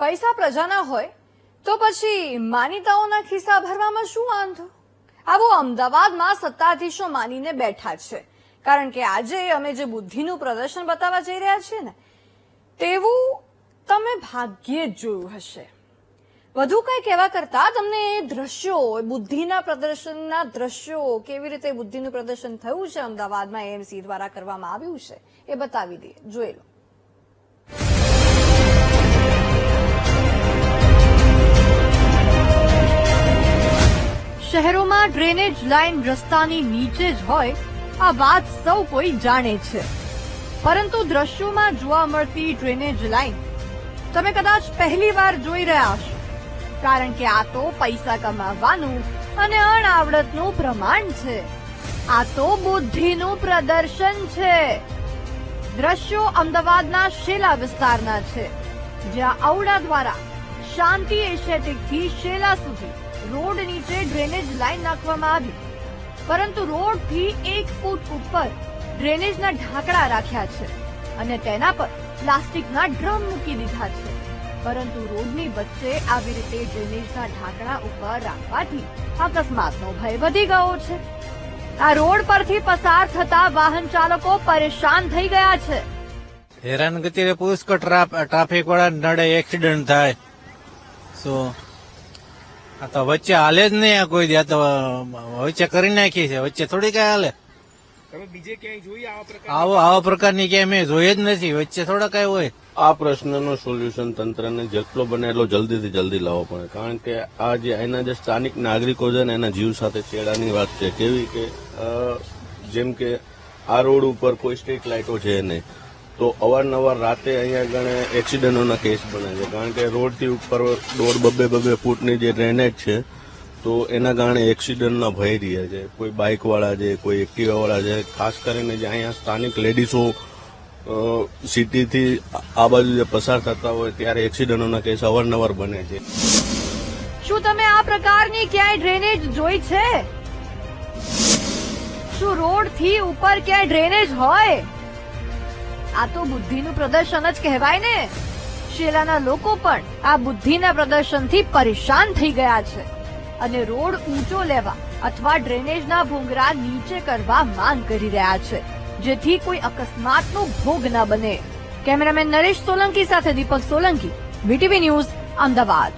પૈસા પ્રજાના હોય તો પછી માનીતાઓના ખિસ્સા ભરવામાં શું વાંધો? આવો અમદાવાદમાં સત્તાધીશો માનીને બેઠા છે, કારણ કે આજે અમે જે બુદ્ધિનું પ્રદર્શન બતાવવા જઈ રહ્યા છીએ ને તેવું તમે ભાગ્યે જ જોયું હશે. વધુ કંઈ કહેવા કરતા તમને એ દ્રશ્યો, બુદ્ધિના પ્રદર્શનના દ્રશ્યો, કેવી રીતે બુદ્ધિનું પ્રદર્શન થયું છે અમદાવાદમાં એએમસી દ્વારા કરવામાં આવ્યું છે એ બતાવી દઈએ. જોઈ લો. શહેરોમાં ડ્રેનેજ લાઇન રસ્તાની નીચે જ હોય આ વાત સૌ કોઈ જાણે છે, પરંતુ દ્રશ્યોમાં જોવા મળતી ડ્રેનેજ લાઇન તમે કદાચ પહેલી વાર જોઈ રહ્યા હશો, કારણ કે આ તો પૈસા કમાવાનું અને અણઆવડતનું પ્રમાણ છે. આ તો બુદ્ધિનું પ્રદર્શન છે. દ્રશ્યો અમદાવાદના શેલા વિસ્તારના છે, જ્યાં ઔડા દ્વારા શાંતિ એશિયાટિકથી શેલા સુધી રોડ નીચે ડ્રેનેજ લાઇન નાખવામાં આવી, પરંતુ રોડથી 1 ફૂટ ઉપર ડ્રેનેજના ઢાંકણા રાખ્યા છે અને તેના પર પ્લાસ્ટિકના ડ્રમ મૂકી દીધા છે. પરંતુ રોડની વચ્ચે આવી રીતે ડ્રેનેજના ઢાંકણા ઉપર રાખવાથી અકસ્માતનો ભય વધી ગયો છે. આ રોડ પરથી પસાર થતા વાહન ચાલકો પરેશાન થઈ ગયા છે. હેરાનગતિ પુષ્કળ ટ્રાફિક વાળા નડે, એક્સિડન્ટ થાય. શું આ તો વચ્ચે હાલે જ નહીં. આ કોઈ તો વચ્ચે કરી નાખી છે, વચ્ચે થોડી કઈ હાલે. તમે બીજે ક્યાંય જોઈ આવા પ્રકારની ક્યાંય મેં જોઈ જ નથી. વચ્ચે થોડા કઈ હોય. આ પ્રશ્નનો સોલ્યુશન તંત્રને જેટલો બને એટલો જલ્દીથી જલ્દી લાવવો પડે, કારણ કે આ જે એના જે સ્થાનિક નાગરિકો છે ને એના જીવ સાથે છેડાની વાત છે. કેવી કે જેમ કે આ રોડ ઉપર કોઈ સ્ટ્રીટ લાઇટો છે નહીં, તો અવારનવાર રાતે અહીંયા ગણે એક્સિડન્ટોના કેસ બને છે, કારણ કે રોડથી ઉપર 1.5-2 ફૂટની જે ડ્રેનેજ છે તો એના કારણે એક્સિડન્ટના ભય રહ્યા છે. કોઈ બાઇકવાળા છે, કોઈ એક્ટિવાવાળા છે, ખાસ કરીને જે અહીંયા સ્થાનિક લેડીઝો સિટીથી આ બાજુ જે પસાર થતા હોય ત્યારે એક્સિડન્ટોના કેસ અવારનવાર બને છે. શું તમે આ પ્રકારની ક્યાંય ડ્રેનેજ જોઈ છે? શું રોડથી ઉપર ક્યાંય ડ્રેનેજ હોય? આ તો બુદ્ધિનું પ્રદર્શન જ કહેવાય ને. શેલાના લોકો પણ આ બુદ્ધિના પ્રદર્શનથી પરેશાન થઈ ગયા છે અને રોડ ઊંચો લેવા અથવા ડ્રેનેજના ભૂંગરા નીચે કરવા માંગ કરી રહ્યા છે, જેથી કોઈ અકસ્માતનો ભોગ ન બને. કેમેરામેન નરેશ સોલંકી સાથે દીપક સોલંકી, વીટીવી ન્યૂઝ, અમદાવાદ.